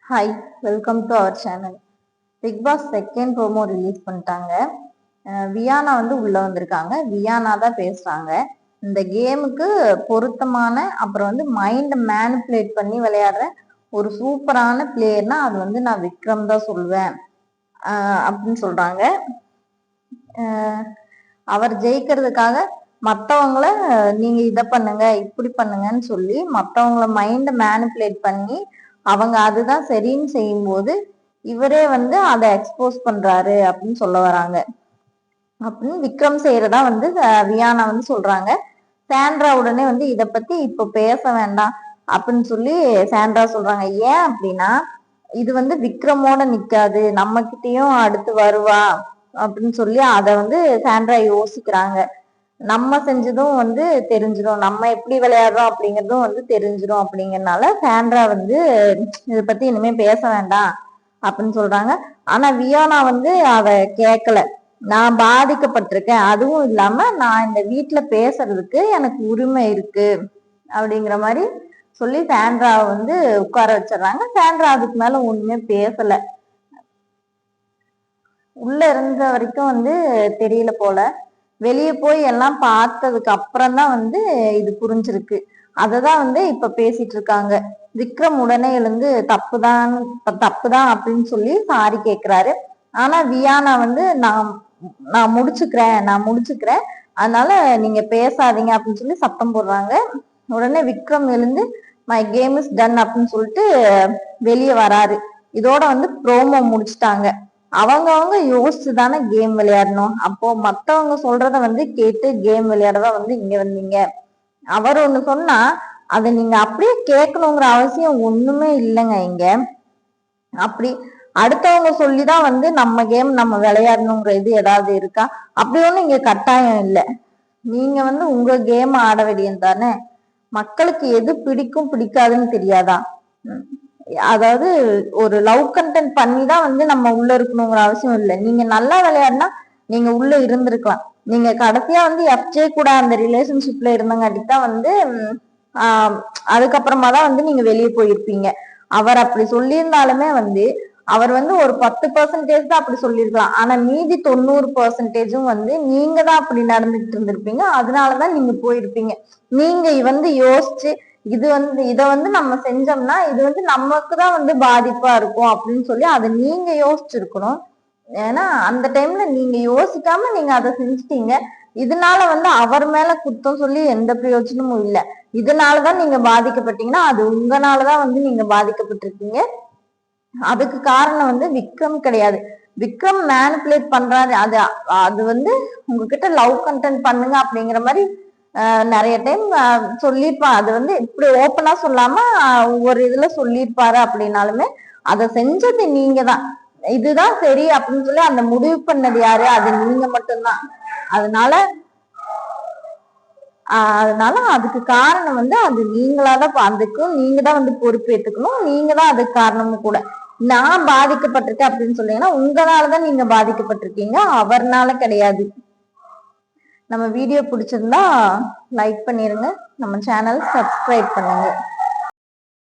Hi, welcome to our channel. Bigg Boss second promo release பண்ணிட்டாங்க. வியானா வந்து உள்ள வந்திருக்காங்க. வியானா தான் பேசுறாங்க. இந்த கேமுக்கு பொருத்தமான அப்புறம் வந்து மைண்ட் மேனிப்புலேட் பண்ணி விளையாடுற ஒரு சூப்பரான பிளேயர்னா அது வந்து நான் விக்ரம் தான் சொல்லுவேன் அப்படின்னு சொல்றாங்க. அவர் ஜெயிக்கிறதுக்காக மற்றவங்கள நீங்க இதை பண்ணுங்க இப்படி பண்ணுங்கன்னு சொல்லி மற்றவங்கள மைண்ட மேனிப்புலேட் பண்ணி அவங்க அதுதான் சரின்னு செய்யும் போது இவரே வந்து அதை எக்ஸ்போஸ் பண்றாரு அப்படின்னு சொல்ல வராங்க. அப்படின்னு விக்ரம் செய்யறதா வந்து வியானா வந்து சொல்றாங்க. சாண்ட்ரா உடனே வந்து இதை பத்தி இப்ப பேச வேண்டாம் அப்படின்னு சொல்லி சாண்ட்ரா சொல்றாங்க. ஏன் அப்படின்னா இது வந்து விக்ரமோட நிக்காது, நம்ம கிட்டயும் அடுத்து வருவா அப்படின்னு சொல்லி அதை வந்து சாண்ட்ரா யோசிக்கிறாங்க. நம்ம செஞ்சதும் வந்து தெரிஞ்சிடும், நம்ம எப்படி விளையாடுறோம் அப்படிங்கறதும் வந்து தெரிஞ்சிடும் அப்படிங்கறதுனால சாண்ட்ரா வந்து இதை பத்தி இனிமே பேச வேண்டாம் அப்படின்னு சொல்றாங்க. ஆனா வியானா வந்து அவ கேட்கல. நான் பாதிக்கப்பட்டிருக்கேன், அதுவும் இல்லாம நான் இந்த வீட்டுல பேசுறதுக்கு எனக்கு உரிமை இருக்கு அப்படிங்கிற மாதிரி சொல்லி சாண்ட்ராவை வந்து உட்கார வச்சிடறாங்க. சாண்ட்ரா அதுக்கு மேல ஒண்ணுமே பேசல. உள்ள இருந்த வரைக்கும் வந்து தெரியல போல, வெளியே போய் எல்லாம் பார்த்ததுக்கு அப்புறம் தான் வந்து இது புரிஞ்சிருக்கு. அததான் வந்து இப்ப பேசிட்டு இருக்காங்க. விக்ரம் உடனே எழுந்து தப்புதான் அப்படின்னு சொல்லி சாரி கேட்கிறாரு. ஆனா வியானா வந்து நான் முடிச்சுக்கிறேன் அதனால நீங்க பேசாதீங்க அப்படின்னு சொல்லி சத்தம் போடுறாங்க. உடனே விக்ரம் எழுந்து மை கேம் இஸ் டன் அப்படின்னு சொல்லிட்டு வெளியே வராரு. இதோட வந்து ப்ரோமோ முடிச்சுட்டாங்க. அவங்க யோசிச்சு தானே கேம் விளையாடணும். அப்போ மத்தவங்க சொல்றத வந்து கேட்டு கேம் விளையாடதா வந்து இங்க வந்தீங்க. அவர் ஒண்ணு சொன்னா அதை நீங்க அப்படியே கேட்கணுங்கிற அவசியம் ஒண்ணுமே இல்லைங்க. இங்க அப்படி அடுத்தவங்க சொல்லிதான் வந்து நம்ம கேம் நம்ம விளையாடணுங்கிற இது ஏதாவது இருக்கா? அப்படி ஒண்ணும் இங்க கட்டாயம் இல்லை. நீங்க வந்து உங்க கேம் ஆட வேண்டியது தானே. மக்களுக்கு எது பிடிக்கும் பிடிக்காதுன்னு தெரியாதா? அதாவது ஒரு லவ் கண்டென்ட் பண்ணி தான் வந்து நம்ம உள்ள இருக்கணுங்கிற அவசியம் இல்லை. நீங்க நல்லா விளையாடினா நீங்க உள்ள இருந்திருக்கலாம். நீங்க கடைசியா வந்து எஃப்ஜே கூட அந்த ரிலேஷன்ஷிப்ல இருந்தங்காட்டி தான் வந்து அதுக்கப்புறமா தான் வந்து நீங்க வெளியே போயிருப்பீங்க. அவர் அப்படி சொல்லியிருந்தாலுமே வந்து அவர் வந்து ஒரு 10% தான் அப்படி சொல்லியிருக்கலாம். ஆனா மீதி 90% வந்து நீங்க தான் அப்படி நடந்துட்டு இருந்திருப்பீங்க. அதனாலதான் நீங்க போயிருப்பீங்க. நீங்க வந்து யோசிச்சு இதை வந்து நம்ம செஞ்சோம்னா இது வந்து நமக்குதான் வந்து பாதிப்பா இருக்கும் அப்படின்னு சொல்லி அதை நீங்க யோசிச்சிருக்கணும். ஏன்னா அந்த டைம்ல நீங்க யோசிக்காம நீங்க அதை செஞ்சுட்டீங்க. இதனால வந்து அவர் மேல குத்தம் சொல்லி எந்த பிரயோஜனமும் இல்லை. இதனாலதான் நீங்க பாதிக்கப்பட்டீங்கன்னா அது உங்களாலதான் வந்து நீங்க பாதிக்கப்பட்டிருக்கீங்க. அதுக்கு காரணம் வந்து விக்ரம் கிடையாது. விக்ரம் மேனிப்புலேட் பண்றாரு. அது வந்து உங்ககிட்ட லவ் கண்டென்ட் பண்ணுங்க அப்படிங்கிற மாதிரி நிறைய டைம் சொல்லியிருப்பான். அது வந்து இப்படி ஓப்பனா சொல்லாம ஒவ்வொரு இதுல சொல்லியிருப்பாரு. அப்படின்னாலுமே அதை செஞ்சது நீங்க தான். இதுதான் சரி அப்படின்னு சொல்லி அந்த முடிவு பண்ணது யாரு? அது நீங்க மட்டும்தான். அதனால அதுக்கு காரணம் வந்து அது நீங்களாதான். அதுக்கும் நீங்க தான் வந்து பொறுப்பேற்றுக்கணும். நீங்க தான் அதுக்கு காரணமும் கூட. நான் பாதிக்கப்பட்டிருக்கேன் அப்படின்னு சொன்னீங்கன்னா உங்களாலதான் நீங்க பாதிக்கப்பட்டிருக்கீங்க, அவர்னால கிடையாது. நம்ம வீடியோ பிடிச்சிருந்தா லைக் பண்ணிருங்க, நம்ம சேனல் சப்ஸ்கிரைப் பண்ணுங்க.